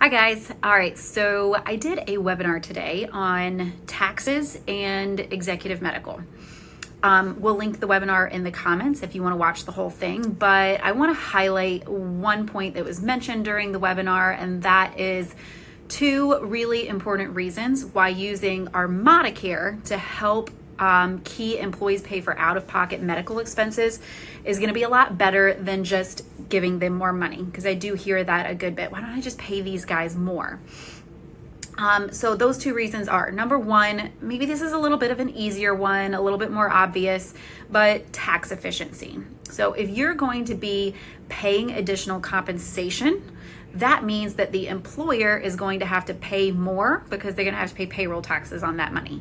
Hi guys. All right, so I did a webinar today on taxes and executive medical. We'll link the webinar in the comments if you want to watch the whole thing, but I want to highlight one point that was mentioned during the webinar, and that is two really important reasons why using ArmadaCare to help key employees pay for out-of-pocket medical expenses is going to be a lot better than just giving them more money, because I do hear that a good bit. Why don't I just pay these guys more? So those two reasons are, number one, maybe this is a little bit of an easier one, a little bit more obvious, but tax efficiency. So if you're going to be paying additional compensation, that means that the employer is going to have to pay more because they're going to have to pay payroll taxes on that money.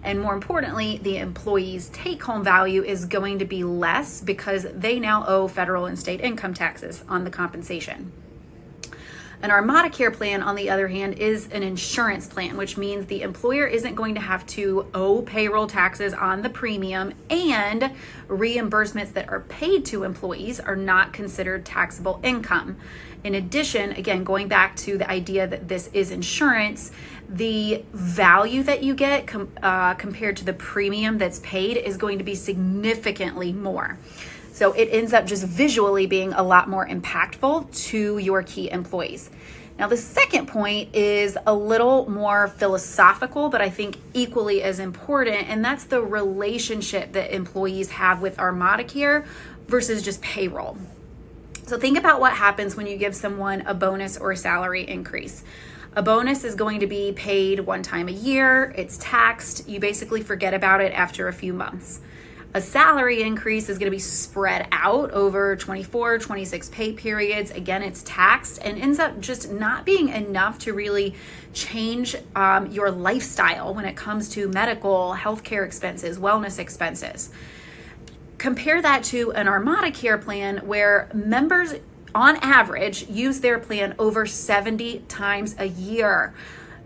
And more importantly, the employee's take-home value is going to be less because they now owe federal and state income taxes on the compensation. An ArmadaCare plan, on the other hand, is an insurance plan, which means the employer isn't going to have to owe payroll taxes on the premium, and reimbursements that are paid to employees are not considered taxable income. In addition, again, going back to the idea that this is insurance, the value that you get compared to the premium that's paid is going to be significantly more. So it ends up just visually being a lot more impactful to your key employees. Now, the second point is a little more philosophical, but I think equally as important, and that's the relationship that employees have with ArmadaCare versus just payroll. So think about what happens when you give someone a bonus or a salary increase. A bonus is going to be paid one time a year, it's taxed, you basically forget about it after a few months. A salary increase is going to be spread out over 24, 26 pay periods. Again, it's taxed and ends up just not being enough to really change your lifestyle when it comes to medical, healthcare expenses, wellness expenses. Compare that to an ArmadaCare plan where members on average use their plan over 70 times a year.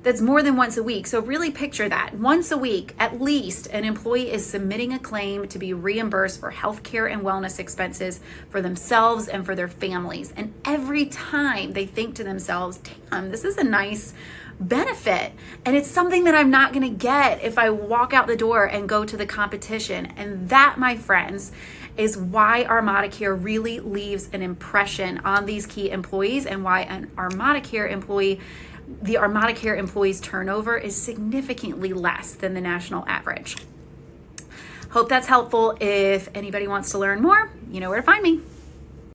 That's more than once a week. So really picture that. Once a week, at least, an employee is submitting a claim to be reimbursed for healthcare and wellness expenses for themselves and for their families. And every time they think to themselves, damn, this is a nice benefit. And it's something that I'm not going to get if I walk out the door and go to the competition. And that, my friends, is why ArmadaCare really leaves an impression on these key employees, and why the ArmadaCare employees' turnover is significantly less than the national average. Hope that's helpful. If anybody wants to learn more, you know where to find me.